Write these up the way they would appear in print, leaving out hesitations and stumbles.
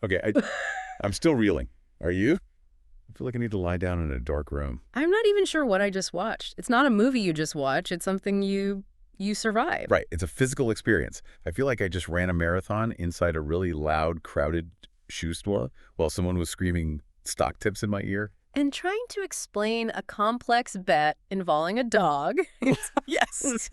Okay, I'm still reeling. Are you? I feel like I need to lie down in a dark room. I'm not even sure what I just watched. It's not a movie you just watch. It's something you survive. Right, it's a physical experience. I feel like I just ran a marathon inside a really loud, crowded shoe store while someone was screaming stock tips in my ear. And trying to explain a complex bet involving a dog. Yes.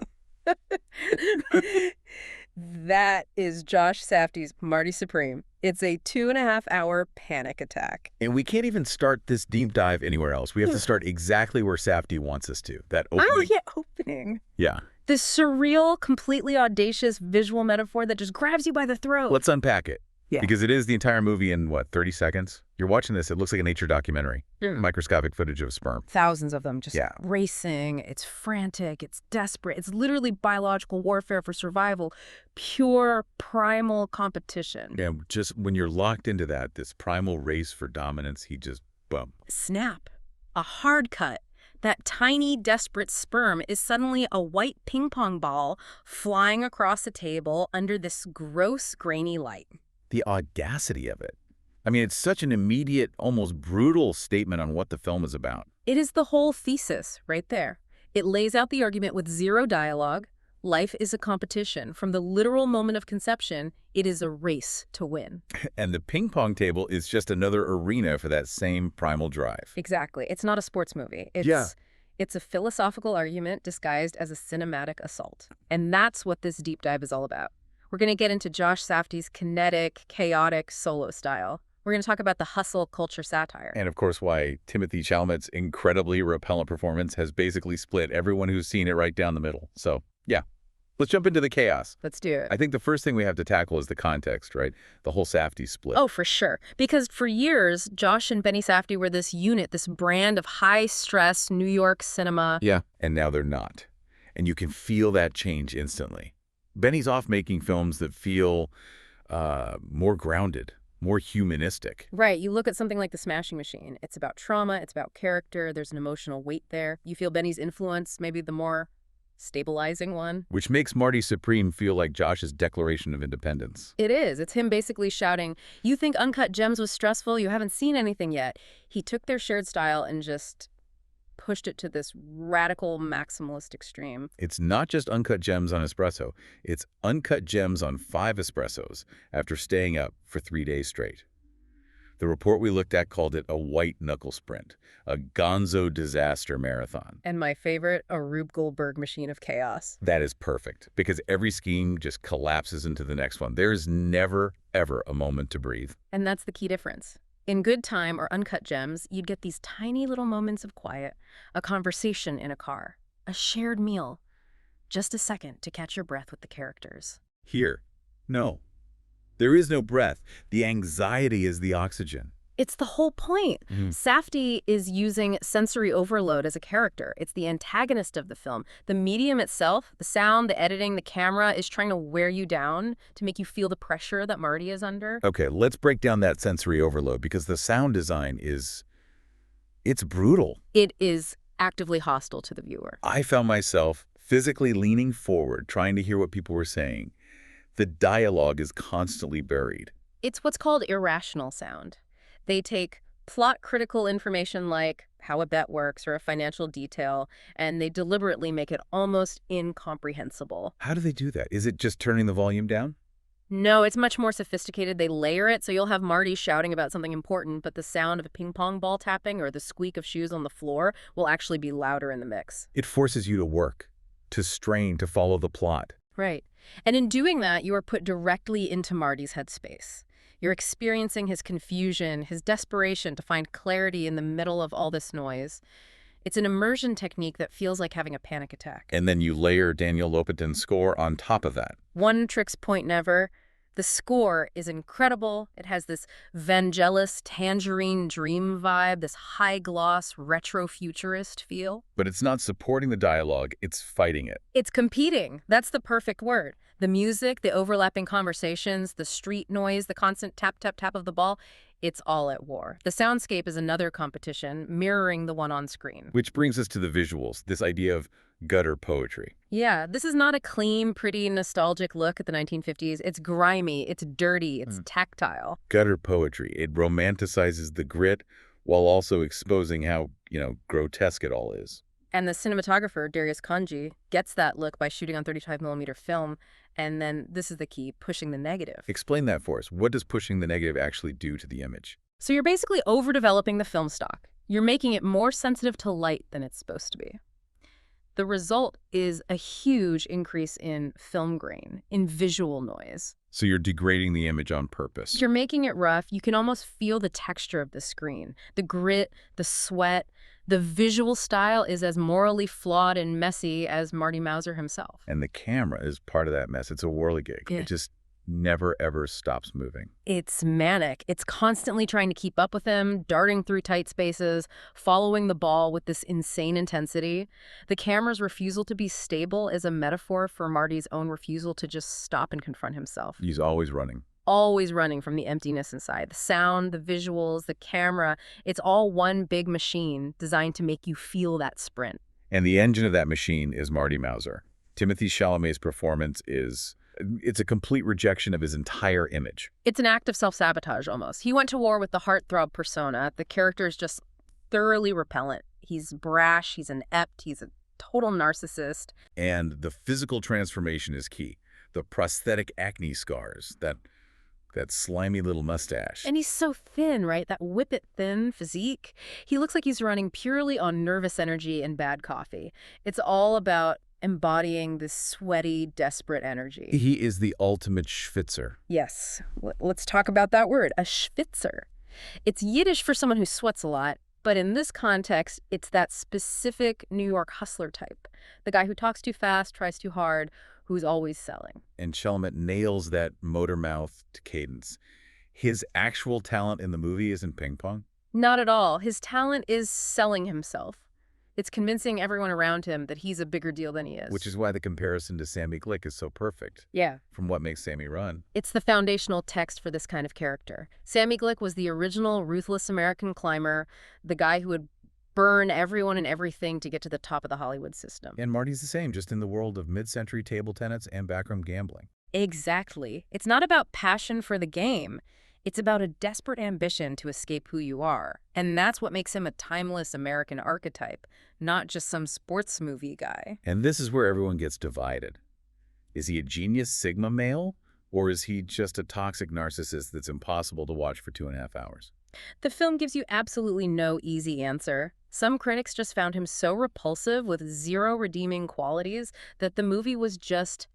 That is Josh Safdie's Marty Supreme. It's a 2.5-hour panic attack. And we can't even start this deep dive anywhere else. We have to start exactly where Safdie wants us to. That opening. Oh, yeah, opening. Yeah. This surreal, completely audacious visual metaphor that just grabs you by the throat. Let's unpack it. Yeah. Because it is the entire movie in, 30 seconds? You're watching this, it looks like a nature documentary. Microscopic footage of sperm. Thousands of them just racing. It's frantic. It's desperate. It's literally biological warfare for survival. Pure primal competition. Yeah, just when you're locked into that, this primal race for dominance, he just, boom. Snap. A hard cut. That tiny, desperate sperm is suddenly a white ping pong ball flying across the table under this gross, grainy light. The audacity of it. I mean, it's such an immediate, almost brutal statement on what the film is about. It is the whole thesis right there. It lays out the argument with zero dialogue. Life is a competition. From the literal moment of conception, it is a race to win. And the ping pong table is just another arena for that same primal drive. Exactly. It's not a sports movie. It's a philosophical argument disguised as a cinematic assault. And that's what this deep dive is all about. We're going to get into Josh Safdie's kinetic, chaotic solo style. We're going to talk about the hustle culture satire. And of course, why Timothée Chalamet's incredibly repellent performance has basically split everyone who's seen it right down the middle. So, yeah. Let's jump into the chaos. Let's do it. I think the first thing we have to tackle is the context, right? The whole Safdie split. Oh, for sure. Because for years, Josh and Benny Safdie were this unit, this brand of high-stress New York cinema. Yeah, and now they're not. And you can feel that change instantly. Benny's off making films that feel more grounded, more humanistic. Right. You look at something like The Smashing Machine. It's about trauma. It's about character. There's an emotional weight there. You feel Benny's influence, maybe the more stabilizing one. Which makes Marty Supreme feel like Josh's declaration of independence. It is. It's him basically shouting, you think Uncut Gems was stressful? You haven't seen anything yet. He took their shared style and just pushed it to this radical maximalist extreme. It's not just Uncut Gems on espresso. It's Uncut Gems on 5 espressos after staying up for 3 days straight. The report we looked at called it a white-knuckle sprint, a gonzo disaster marathon. And my favorite, a Rube Goldberg machine of chaos. That is perfect, because every scheme just collapses into the next one. There is never, ever a moment to breathe. And that's the key difference. In Good Time or Uncut Gems, you'd get these tiny little moments of quiet, a conversation in a car, a shared meal, just a second to catch your breath with the characters. Here, no. There is no breath. The anxiety is the oxygen. It's the whole point. Safdie is using sensory overload as a character. It's the antagonist of the film. The medium itself, the sound, the editing, the camera, is trying to wear you down to make you feel the pressure that Marty is under. Okay, let's break down that sensory overload, because the sound design it's brutal. It is actively hostile to the viewer. I found myself physically leaning forward, trying to hear what people were saying. The dialogue is constantly buried. It's what's called irrational sound. They take plot-critical information like how a bet works or a financial detail, and they deliberately make it almost incomprehensible. How do they do that? Is it just turning the volume down? No, it's much more sophisticated. They layer it, so you'll have Marty shouting about something important, but the sound of a ping pong ball tapping or the squeak of shoes on the floor will actually be louder in the mix. It forces you to work, to strain, to follow the plot. Right. And in doing that, you are put directly into Marty's headspace. You're experiencing his confusion, his desperation to find clarity in the middle of all this noise. It's an immersion technique that feels like having a panic attack. And then you layer Daniel Lopatin's score on top of that. One trick's point never. The score is incredible. It has this Vangelis Tangerine Dream vibe, this high-gloss, retro-futurist feel. But it's not supporting the dialogue, it's fighting it. It's competing. That's the perfect word. The music, the overlapping conversations, the street noise, the constant tap, tap, tap of the ball, it's all at war. The soundscape is another competition, mirroring the one on screen. Which brings us to the visuals, this idea of Gutter poetry. Yeah, this is not a clean, pretty, nostalgic look at the 1950s. It's grimy, it's dirty, it's tactile. Gutter poetry. It romanticizes the grit while also exposing how, grotesque it all is. And the cinematographer, Darius Kanji, gets that look by shooting on 35mm film, and then, this is the key, pushing the negative. Explain that for us. What does pushing the negative actually do to the image? So you're basically overdeveloping the film stock. You're making it more sensitive to light than it's supposed to be. The result is a huge increase in film grain, in visual noise. So you're degrading the image on purpose. You're making it rough. You can almost feel the texture of the screen, the grit, the sweat. The visual style is as morally flawed and messy as Marty Mauser himself. And the camera is part of that mess. It's a whirligig. Yeah. It just never, ever stops moving. It's manic. It's constantly trying to keep up with him, darting through tight spaces, following the ball with this insane intensity. The camera's refusal to be stable is a metaphor for Marty's own refusal to just stop and confront himself. He's always running. Always running from the emptiness inside. The sound, the visuals, the camera, it's all one big machine designed to make you feel that sprint. And the engine of that machine is Marty Mauser. Timothée Chalamet's performance it's a complete rejection of his entire image. It's an act of self-sabotage almost. He went to war with the heartthrob persona. The character is just thoroughly repellent. He's brash, he's inept, he's a total narcissist. And the physical transformation is key. The prosthetic acne scars, that slimy little mustache. And he's so thin, right? That whip-it-thin physique. He looks like he's running purely on nervous energy and bad coffee. It's all about embodying this sweaty, desperate energy. He is the ultimate schwitzer. Yes. Let's talk about that word, a schwitzer. It's Yiddish for someone who sweats a lot, but in this context, it's that specific New York hustler type. The guy who talks too fast, tries too hard, who's always selling. And Chalamet nails that motor mouth to cadence. His actual talent in the movie isn't ping pong? Not at all. His talent is selling himself. It's convincing everyone around him that he's a bigger deal than he is. Which is why the comparison to Sammy Glick is so perfect. Yeah. From What Makes Sammy Run. It's the foundational text for this kind of character. Sammy Glick was the original ruthless American climber, the guy who would burn everyone and everything to get to the top of the Hollywood system. And Marty's the same, just in the world of mid-century table tennis and backroom gambling. Exactly. It's not about passion for the game. It's about a desperate ambition to escape who you are. And that's what makes him a timeless American archetype, not just some sports movie guy. And this is where everyone gets divided. Is he a genius Sigma male, or is he just a toxic narcissist that's impossible to watch for 2.5 hours? The film gives you absolutely no easy answer. Some critics just found him so repulsive with zero redeeming qualities that the movie was just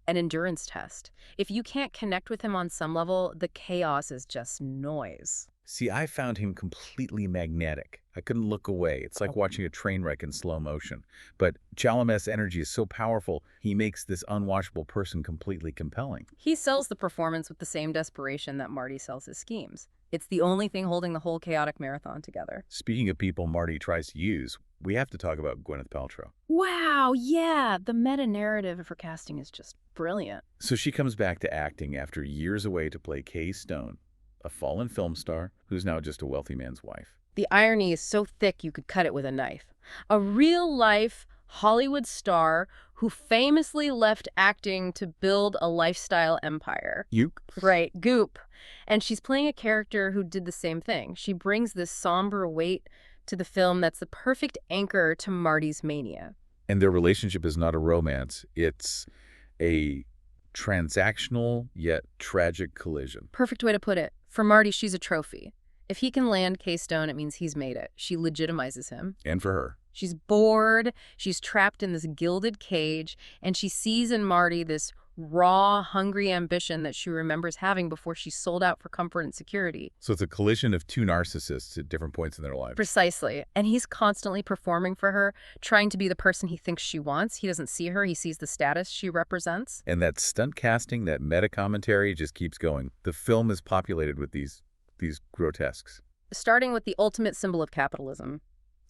an endurance test. If you can't connect with him on some level, the chaos is just noise. See, I found him completely magnetic. I couldn't look away. It's like watching a train wreck in slow motion. But Chalamet's energy is so powerful, he makes this unwatchable person completely compelling. He sells the performance with the same desperation that Marty sells his schemes. It's the only thing holding the whole chaotic marathon together. Speaking of people Marty tries to use, we have to talk about Gwyneth Paltrow. Wow, yeah, the meta-narrative of her casting is just brilliant. So she comes back to acting after years away to play Kay Stone, a fallen film star who's now just a wealthy man's wife. The irony is so thick you could cut it with a knife. A real-life Hollywood star who famously left acting to build a lifestyle empire. Goop? Right, Goop. And she's playing a character who did the same thing. She brings this somber weight to the film that's the perfect anchor to Marty's mania. And their relationship is not a romance. It's a transactional yet tragic collision. Perfect way to put it. For Marty, she's a trophy. If he can land Kay Stone, it means he's made it. She legitimizes him. And for her. She's bored, she's trapped in this gilded cage, and she sees in Marty this raw, hungry ambition that she remembers having before she sold out for comfort and security. So it's a collision of two narcissists at different points in their lives. Precisely. And he's constantly performing for her, trying to be the person he thinks she wants. He doesn't see her, he sees the status she represents. And that stunt casting, that meta-commentary just keeps going. The film is populated with these grotesques. Starting with the ultimate symbol of capitalism,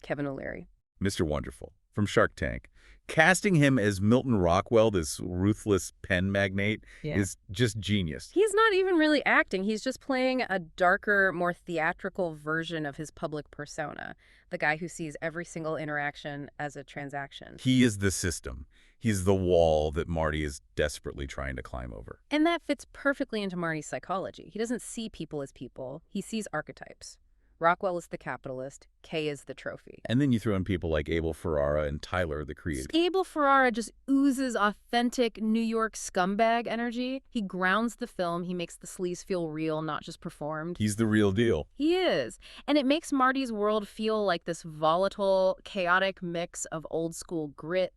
Kevin O'Leary. Mr. Wonderful. from Shark Tank. Casting him as Milton Rockwell, this ruthless pen magnate, is just genius. He's not even really acting. He's just playing a darker, more theatrical version of his public persona, the guy who sees every single interaction as a transaction. He is the system. He's the wall that Marty is desperately trying to climb over. And that fits perfectly into Marty's psychology. He doesn't see people as people. He sees archetypes. Rockwell is the capitalist. Kay is the trophy. And then you throw in people like Abel Ferrara and Tyler, the creative. Abel Ferrara just oozes authentic New York scumbag energy. He grounds the film. He makes the sleaze feel real, not just performed. He's the real deal. He is. And it makes Marty's world feel like this volatile, chaotic mix of old-school grit,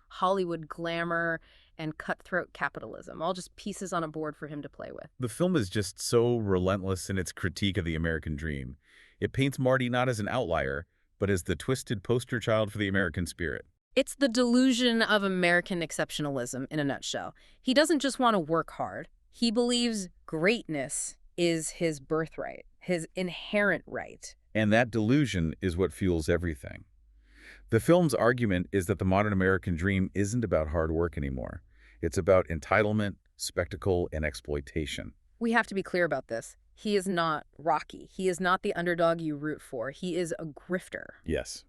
Hollywood glamour, and cutthroat capitalism, all just pieces on a board for him to play with. The film is just so relentless in its critique of the American dream. It paints Marty not as an outlier, but as the twisted poster child for the American spirit. It's the delusion of American exceptionalism in a nutshell. He doesn't just want to work hard. He believes greatness is his birthright, his inherent right. And that delusion is what fuels everything. The film's argument is that the modern American dream isn't about hard work anymore. It's about entitlement, spectacle, and exploitation. We have to be clear about this. He is not Rocky. He is not the underdog you root for. He is a grifter. Yes.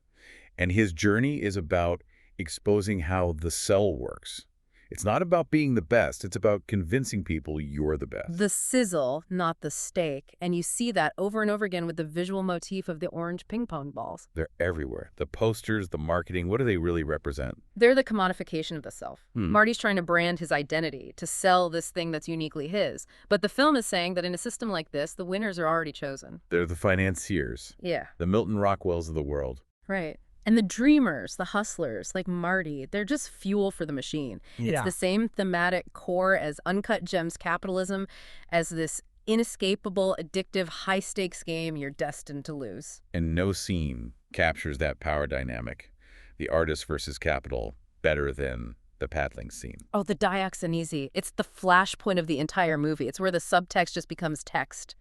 And his journey is about exposing how the cell works. It's not about being the best. It's about convincing people you're the best. The sizzle, not the steak. And you see that over and over again with the visual motif of the orange ping pong balls. They're everywhere. The posters, the marketing, what do they really represent? They're the commodification of the self. Marty's trying to brand his identity, to sell this thing that's uniquely his. But the film is saying that in a system like this, the winners are already chosen. They're the financiers. Yeah. The Milton Rockwells of the world. Right. And the dreamers, the hustlers, like Marty, they're just fuel for the machine. It's the same thematic core as Uncut Gems capitalism, as this inescapable, addictive, high-stakes game you're destined to lose. And no scene captures that power dynamic, the artist versus capital, better than the paddling scene. Oh, the Dioxanese. It's the flashpoint of the entire movie. It's where the subtext just becomes text.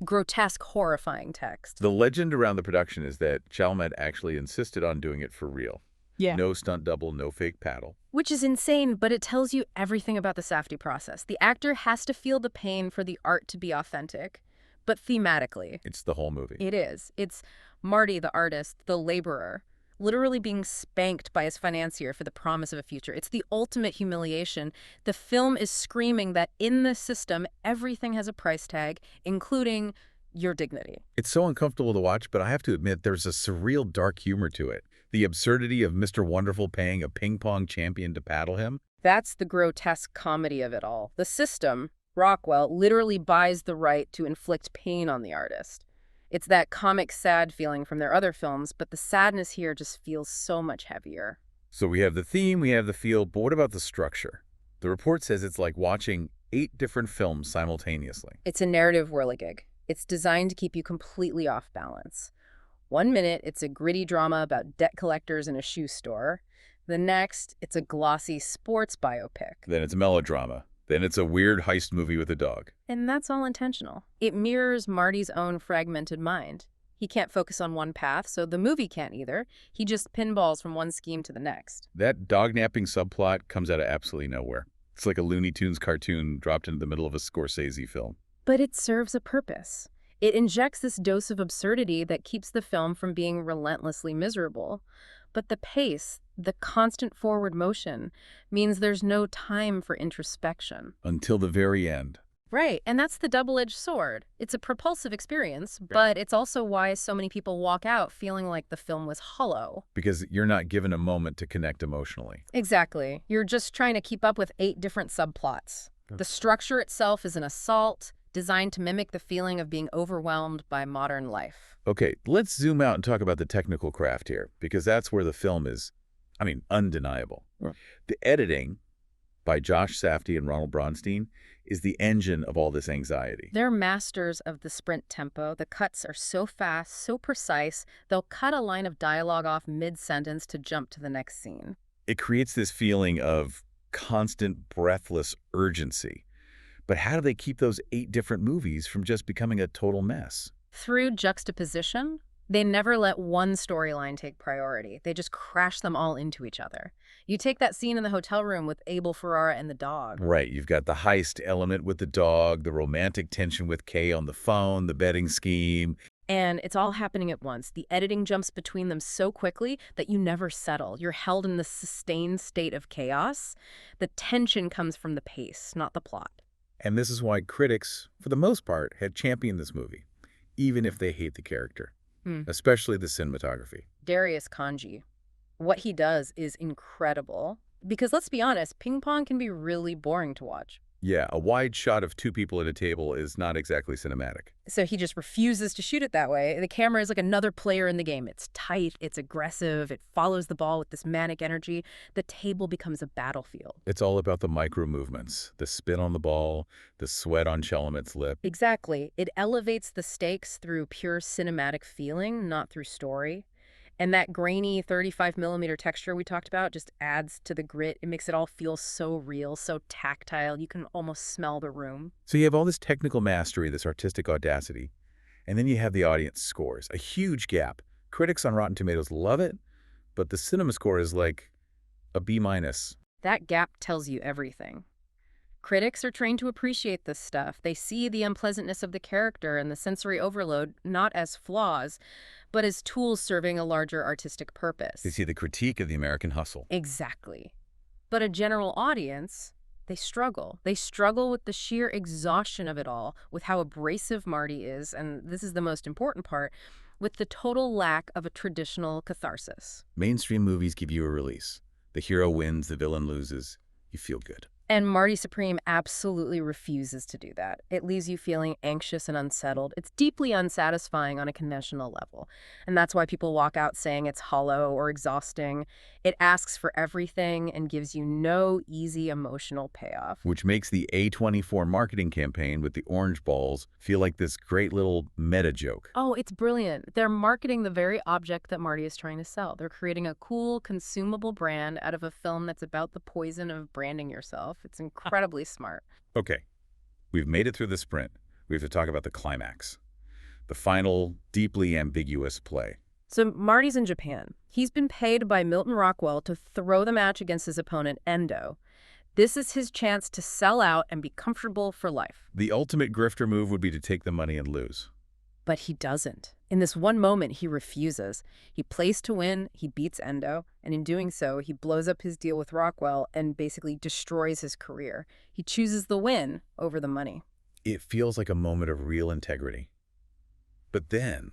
Grotesque, horrifying text. The legend around the production is that Chalamet actually insisted on doing it for real. Yeah. No stunt double, no fake paddle. Which is insane, but it tells you everything about the Safdie process. The actor has to feel the pain for the art to be authentic, but thematically. It's the whole movie. It is. It's Marty, the artist, the laborer, literally being spanked by his financier for the promise of a future. It's the ultimate humiliation. The film is screaming that in this system, everything has a price tag, including your dignity. It's so uncomfortable to watch, but I have to admit there's a surreal dark humor to it. The absurdity of Mr. Wonderful paying a ping pong champion to paddle him. That's the grotesque comedy of it all. The system, Rockwell, literally buys the right to inflict pain on the artist. It's that comic sad feeling from their other films, but the sadness here just feels so much heavier. So we have the theme, we have the feel, but what about the structure? The report says it's like watching 8 different films simultaneously. It's a narrative whirligig. It's designed to keep you completely off balance. 1 minute, it's a gritty drama about debt collectors in a shoe store. The next, it's a glossy sports biopic. Then it's melodrama. Then it's a weird heist movie with a dog. And that's all intentional. It mirrors Marty's own fragmented mind. He can't focus on one path, so the movie can't either. He just pinballs from one scheme to the next. That dog-napping subplot comes out of absolutely nowhere. It's like a Looney Tunes cartoon dropped into the middle of a Scorsese film. But it serves a purpose. It injects this dose of absurdity that keeps the film from being relentlessly miserable. But the pace, the constant forward motion, means there's no time for introspection. Until the very end. Right, and that's the double-edged sword. It's a propulsive experience, but it's also why so many people walk out feeling like the film was hollow. Because you're not given a moment to connect emotionally. Exactly. You're just trying to keep up with 8 different subplots. The structure itself is an assault, designed to mimic the feeling of being overwhelmed by modern life. Okay, let's zoom out and talk about the technical craft here, because that's where the film is, undeniable. Right. The editing by Josh Safdie and Ronald Bronstein is the engine of all this anxiety. They're masters of the sprint tempo. The cuts are so fast, so precise, they'll cut a line of dialogue off mid-sentence to jump to the next scene. It creates this feeling of constant, breathless urgency. But how do they keep those 8 different movies from just becoming a total mess? Through juxtaposition. They never let one storyline take priority. They just crash them all into each other. You take that scene in the hotel room with Abel Ferrara and the dog. Right, you've got the heist element with the dog, the romantic tension with Kay on the phone, the betting scheme. And it's all happening at once. The editing jumps between them so quickly that you never settle. You're held in this sustained state of chaos. The tension comes from the pace, not the plot. And this is why critics, for the most part, had championed this movie, even if they hate the character, especially the cinematography. Darius Kanji. What he does is incredible. Because let's be honest, ping pong can be really boring to watch. Yeah, a wide shot of two people at a table is not exactly cinematic. So he just refuses to shoot it that way. The camera is like another player in the game. It's tight, it's aggressive, it follows the ball with this manic energy. The table becomes a battlefield. It's all about the micro movements, the spin on the ball, the sweat on Chalamet's lip. Exactly. It elevates the stakes through pure cinematic feeling, not through story. And that grainy 35mm texture we talked about just adds to the grit. It makes it all feel so real, so tactile. You can almost smell the room. So you have all this technical mastery, this artistic audacity, and then you have the audience scores, a huge gap. Critics on Rotten Tomatoes love it, but the cinema score is like a B-. That gap tells you everything. Critics are trained to appreciate this stuff. They see the unpleasantness of the character and the sensory overload not as flaws, but as tools serving a larger artistic purpose. They see the critique of the American hustle. Exactly. But a general audience, they struggle. They struggle with the sheer exhaustion of it all, with how abrasive Marty is, and this is the most important part, with the total lack of a traditional catharsis. Mainstream movies give you a release. The hero wins, the villain loses. You feel good. And Marty Supreme absolutely refuses to do that. It leaves you feeling anxious and unsettled. It's deeply unsatisfying on a conventional level. And that's why people walk out saying it's hollow or exhausting. It asks for everything and gives you no easy emotional payoff. Which makes the A24 marketing campaign with the orange balls feel like this great little meta joke. Oh, it's brilliant. They're marketing the very object that Marty is trying to sell. They're creating a cool, consumable brand out of a film that's about the poison of branding yourself. It's incredibly smart. Okay, we've made it through the sprint. We have to talk about the climax, the final, deeply ambiguous play. So Marty's in Japan. He's been paid by Milton Rockwell to throw the match against his opponent, Endo. This is his chance to sell out and be comfortable for life. The ultimate grifter move would be to take the money and lose. But he doesn't. In this one moment, he refuses. He plays to win, he beats Endo, and in doing so, he blows up his deal with Rockwell and basically destroys his career. He chooses the win over the money. It feels like a moment of real integrity. But then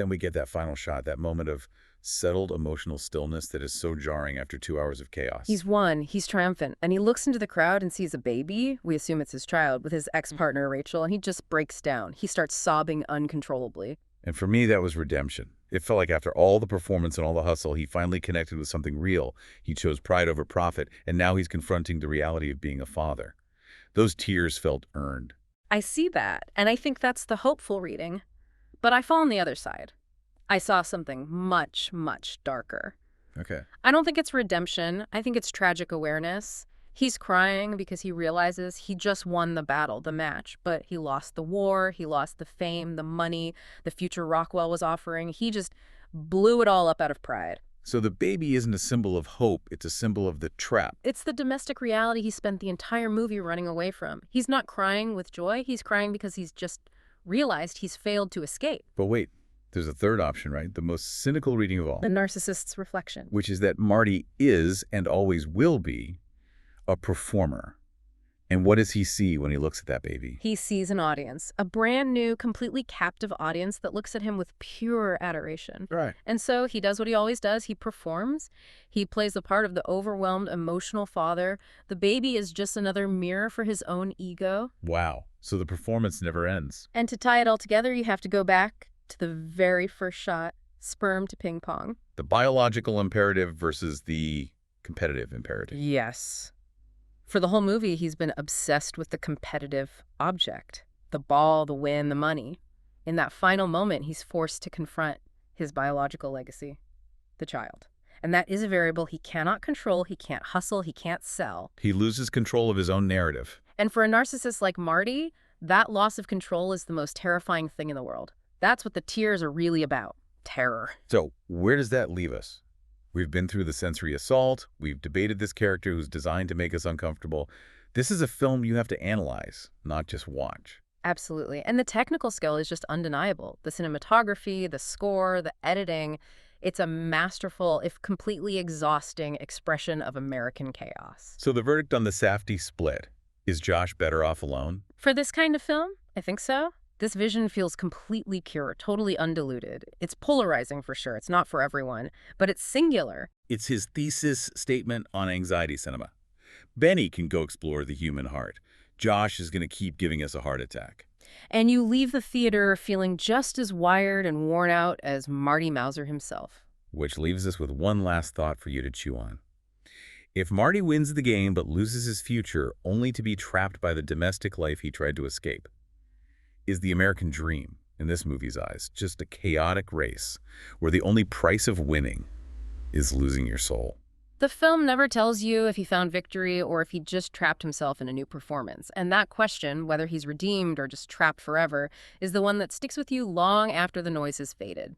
we get that final shot, that moment of settled emotional stillness that is so jarring after 2 hours of chaos. He's won, he's triumphant, and he looks into the crowd and sees a baby, we assume it's his child, with his ex-partner Rachel, and he just breaks down. He starts sobbing uncontrollably. And for me, that was redemption. It felt like after all the performance and all the hustle, he finally connected with something real. He chose pride over profit, and now he's confronting the reality of being a father. Those tears felt earned. I see that, and I think that's the hopeful reading. But I fall on the other side. I saw something much, much darker. Okay. I don't think it's redemption. I think it's tragic awareness. He's crying because he realizes he just won the battle, the match, but he lost the war, he lost the fame, the money, the future Rockwell was offering. He just blew it all up out of pride. So the baby isn't a symbol of hope, it's a symbol of the trap. It's the domestic reality he spent the entire movie running away from. He's not crying with joy, he's crying because he's just realized he's failed to escape. But wait, there's a third option, right? The most cynical reading of all. The narcissist's reflection. Which is that Marty is, and always will be, a performer. And what does he see when he looks at that baby? He sees an audience, a brand new, completely captive audience that looks at him with pure adoration. Right. And so he does what he always does. He performs. He plays the part of the overwhelmed, emotional father. The baby is just another mirror for his own ego. Wow. So the performance never ends. And to tie it all together, you have to go back to the very first shot, sperm-to-ping-pong. The biological imperative versus the competitive imperative. Yes. For the whole movie, he's been obsessed with the competitive object, the ball, the win, the money. In that final moment, he's forced to confront his biological legacy, the child. And that is a variable he cannot control, he can't hustle, he can't sell. He loses control of his own narrative. And for a narcissist like Marty, that loss of control is the most terrifying thing in the world. That's what the tears are really about. terror. So where does that leave us? We've been through the sensory assault. We've debated this character who's designed to make us uncomfortable. This is a film you have to analyze, not just watch. Absolutely. And the technical skill is just undeniable. The cinematography, the score, the editing. It's a masterful, if completely exhausting, expression of American chaos. So the verdict on the Safdie Split. Is Josh better off alone? For this kind of film, I think so. This vision feels completely pure, totally undiluted. It's polarizing for sure. It's not for everyone, but it's singular. It's his thesis statement on anxiety cinema. Benny can go explore the human heart. Josh is going to keep giving us a heart attack. And you leave the theater feeling just as wired and worn out as Marty Mauser himself. Which leaves us with one last thought for you to chew on. If Marty wins the game but loses his future only to be trapped by the domestic life he tried to escape, is the American dream, in this movie's eyes, just a chaotic race where the only price of winning is losing your soul? The film never tells you if he found victory or if he just trapped himself in a new performance. And that question, whether he's redeemed or just trapped forever, is the one that sticks with you long after the noise has faded.